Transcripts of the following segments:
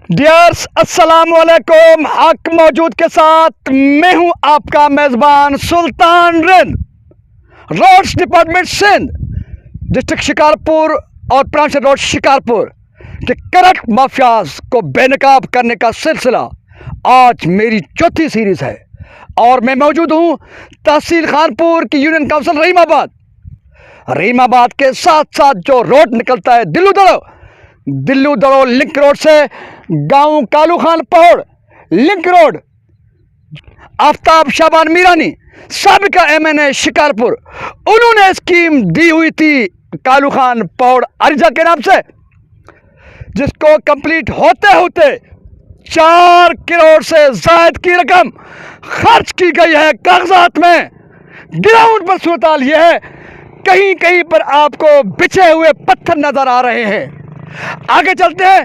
Dears अस्सलाम वालेकुम। हक मौजूद के साथ मैं हूं आपका मेज़बान Sultan Rind. Roads department Sindh, district Shikarpur और प्रांत रोड शिकारपुर के करप्ट माफियाज को बेनकाब करने का सिलसिला आज मेरी चौथी सीरीज़ है और मैं मौजूद हूं तहसील खानपुर की यूनियन काउंसिल रहीमाबाद के साथ साथ जो रोड निकलता है दिल्लू दड़ो लिंक रोड से गांव कालू खान पौड़ लिंक रोड, आफ्ताब शाबान मीरानी साबिका एमएनए शिकारपुर, उन्होंने स्कीम दी हुई थी कालू खान पौड़ अर्जा के नाम से, जिसको कंप्लीट होते होते 4 करोड़ से ज्यादा की रकम खर्च की गई है कागजात में। ग्राउंड पर सूरत हाल यह है, कहीं कहीं पर आपको बिछे हुए पत्थर नजर आ रहे हैं। आगे चलते हैं,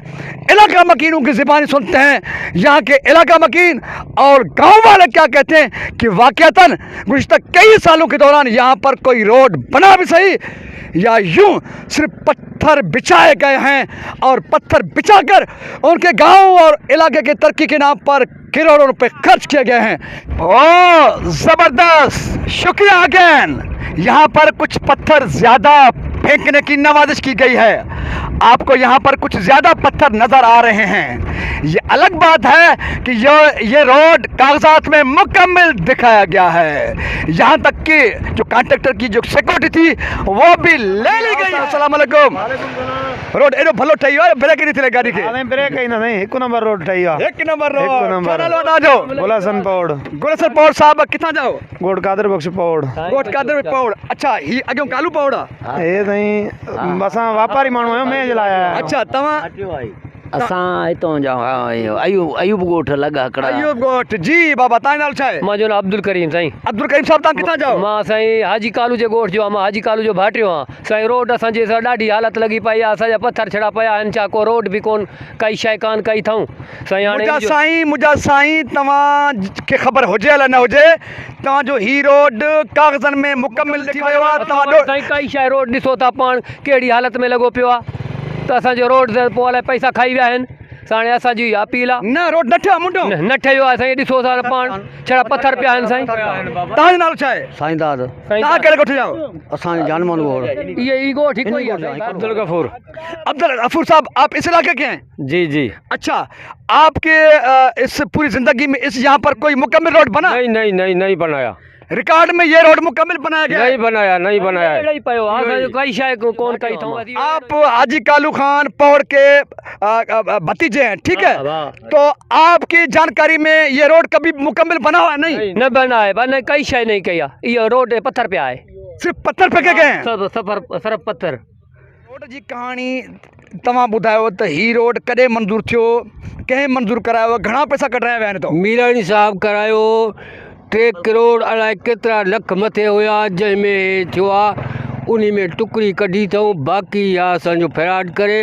इलाका मकीनों की ज़बानी सुनते हैं। यहाँ के इलाका मकीन और गांव वाले क्या कहते हैं कि वाकयातन गुज़िश्ता कई सालों के दौरान यहाँ पर कोई रोड बना भी सही या यूं सिर्फ पत्थर बिछाए गए हैं और पत्थर बिछाकर उनके गांव और इलाके के तरक्की के नाम पर करोड़ों रुपए खर्च किए गए हैं। ओह ज़बरदस्त, शुक्रिया अगेन। यहाँ पर कुछ पत्थर ज़्यादा फेंकने की नवाजिश की गई है, आपको यहाँ पर कुछ ज़्यादा पत्थर नज़र आ रहे हैं। ये अलग बात है कि ये रोड कागजात में मुकम्मल दिखाया गया है, यहाँ तक कि जो कॉन्ट्रैक्टर की जो सिक्योरिटी थी वो भी ले ली गई। अस्सलाम वालेकुम। रोड एडो भलो ठही है, ब्रेक नहीं थी गाड़ी के। हां ब्रेक ही नहीं, एक नंबर रोड ठही है, एक नंबर रोड। रोड आ जाओ। गोलासन पौड़, गोलासन पौड़ साहब किथा जाओ? गोड कादर बख्श पौड़, गोड कादर पौड़। अच्छा, ही अगे कालू पौड़ ए नहीं बसा व्यापारी मानू है, मैं जलाया। अच्छा, तवा असां हितों जा अयूब गोठ लगा कड़ा अयूब गोठ जी। बाबा तां नाल छा है? मां जो नाम अब्दुल करीम साईं। अब्दुल करीम साहब तां किथा जाओ? मां साईं हाजी कालू जे गोठ जो मां हाजी कालू जो भाटियो हां साईं। रोड असां जे ॾाढी हालत लगी पई आहे, असां जा पत्थर छड़ा पिया आहिनि, छा को रोड भी कोन काई शइ कान कई अथऊं साईं। हाणे मुंहिंजा साईं तव्हां खे ख़बर हुजे या न हुजे, तव्हां जो ही रोड कागज़नि में मुकम्मल थी वियो आहे। तव्हां साईं काई शइ रोड ॾिसो था पाण कहिड़ी हालत में लॻो पियो आहे, त असांजो रोड ते पोइ अलाए पैसा खाई विया आहिनि। साणे असांजी अपील आहे, न रोड न ठहियो आहे मुंडो, न ठहियो आहे साईं। ॾिसो था पाण छड़ा पत्थर पिया आहिनि साईं। तव्हांजो नालो छा आहे? साईं दाद। तव्हां कहिड़े ॻोठ जा? असां जानमान गोड़। ये गोठ हिकु ही है। अब्दुल गफूर। अब्दुल गफूर साहब, आप इस इलाके के हैं? जी जी। अच्छा, आपके इस पूरी जिंदगी में इस यहाँ पर कोई मुकम्मल रोड बना? नहीं बनाया। रिकॉर्ड में ये रोड मुकम्मल बनाया गया? नहीं बनाया है। कई शाय कौन कई था। आप हाजी कालू खान पौड़ के भतीजे हैं, ठीक है? तो आपकी जानकारी में ये रोड कभी मुकम्मल बना हुआ नहीं? न बना है, बना कई शाय नहीं किया। ये रोड पत्थर पे आए, सिर्फ पत्थर फेंके गए हैं? सब सफर सरफ पत्थर। रोड जी कहानी तव्हां ॿुधायो त ही रोड कॾहिं मंज़ूर थियो, कंहिं मंज़ूर करायो, घणा पैसा कढाया विया आहिनि? तो मीरानी साहब करायो 3 करोड़ अलाए केतिरा लख मथे हुया, जंहिंमें थियो आहे उन में टुकड़ी कढी अथऊं। बाक़ी या असांजो फ़राड करे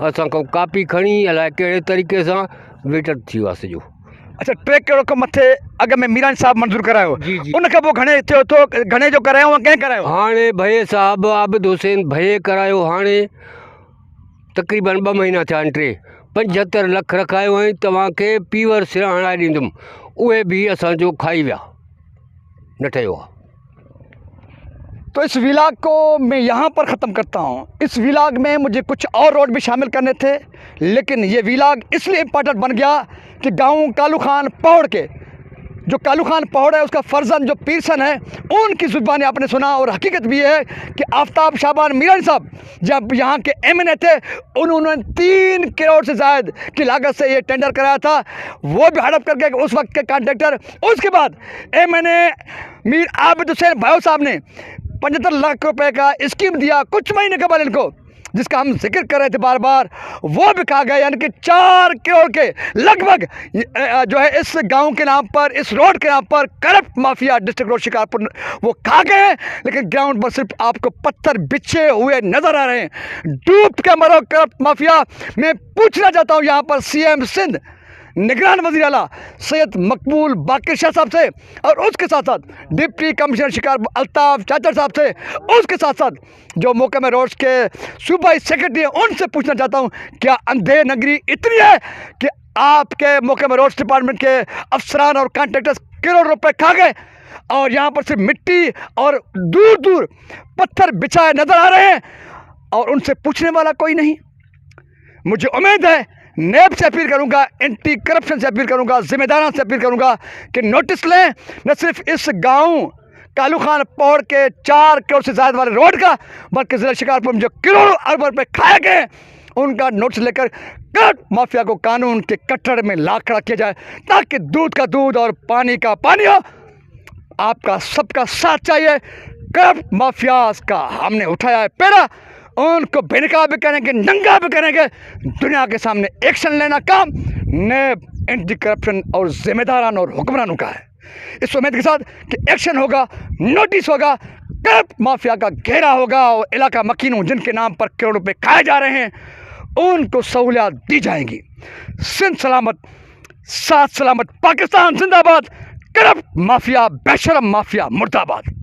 असां खां कापी खणी अलाए कहिड़े तरीक़े सां वेटर थी वियो आहे सॼो। अच्छा, 3 करोड़ खां मथे अॻ में मीरानी साहब मंज़ूर करायो? जी जी। उन खां पोइ घणे थियो तो घणे जो करायो ऐं कंहिं करायो? हाणे भये साहब आबिद हुसैन भये करायो। हाणे तक़रीबन 2 महीना थिया आहिनि, 75 लख रखायो ऐं तव्हांखे पीवर सिरा हणाए ॾींदुमि, उहे भी असांजो खाई विया, न ठहियो आहे। तो इस व्लॉग को मैं यहाँ पर ख़त्म करता हूँ। इस व्लॉग में मुझे कुछ और रोड भी शामिल करने थे, लेकिन ये व्लॉग इसलिए इम्पोर्टेंट बन गया कि गांव कालू खान पौड़ के जो कालू खान पौड़ है उसका फर्जन जो पीरसन है, उनकी ज़ुबानी आपने सुना। और हकीकत भी है कि आफ्ताब शाबान मीरानी साहब जब यहाँ के एमएनए थे, उन्होंने 3 करोड़ से ज़्यादा की लागत से ये टेंडर कराया था, वो भी हड़प करके उस वक्त के कॉन्ट्रैक्टर। उसके बाद एमएनए मीर आबिद हुसैन भाई साहब ने 75 लाख रुपए का स्कीम दिया कुछ महीने के बाद इनको, जिसका हम जिक्र कर रहे थे बार बार, वो भी खा गए। यानी कि 4 करोड़ के लगभग जो है इस गांव के नाम पर, इस रोड के नाम पर corrupt mafia district road Shikarpur वो खा गए। लेकिन ग्राउंड पर सिर्फ आपको पत्थर बिछे हुए नजर आ रहे हैं। डूब के मरो करप्ट माफिया। मैं पूछना चाहता हूँ यहाँ पर सीएम सिंध निगरान वज़ीर आला सैयद मकबूल बाकिर शाह साहब से और उसके साथ साथ डिप्टी कमिश्नर शिकार अल्ताफ़ चाचर साहब से, उसके साथ साथ जो महकमा रोड्स के सूबाई सेक्रेटरी हैं उनसे पूछना चाहता हूँ, क्या अंधे नगरी इतनी है कि आपके महकमा रोड्स डिपार्टमेंट के अफसरान और कॉन्ट्रैक्टर्स करोड़ रुपए खा गए और यहाँ पर सिर्फ मिट्टी और दूर दूर पत्थर बिछाए नजर आ रहे हैं और उनसे पूछने वाला कोई नहीं? मुझे उम्मीद है, नेब से अपील करूंगा, एंटी करप्शन से अपील करूंगा, जिम्मेदारान से अपील करूंगा कि नोटिस लें न सिर्फ इस गांव कालू खान पौड़ के 4 करोड़ से ज़्यादा वाले रोड का, बल्कि ज़िला शिकारपुर में जो करोड़ों अरब रुपये खाए गए उनका नोटिस लेकर करप्ट माफिया को कानून के कटड़ में ला खड़ा किया जाए, ताकि दूध का दूध और पानी का पानी हो। आपका सबका साथ चाहिए। करप्ट माफियाज का हमने उठाया है पैरा, उनको बेनकाब भी करेंगे, नंगा भी करेंगे, दुनिया के सामने एक्शन लेना काम नेब, एंटी करप्शन और जिम्मेदारान और हुक्मरानों का है। इस उम्मीद के साथ कि एक्शन होगा, नोटिस होगा, करप्ट माफिया का घेरा होगा और इलाका मकीनों जिनके नाम पर करोड़ रुपए खाए जा रहे हैं उनको सहूलियत दी जाएंगी। सिंध सलामत, साथ सलामत, पाकिस्तान जिंदाबाद, करप्ट माफिया, बेशरम माफिया मुर्दाबाद।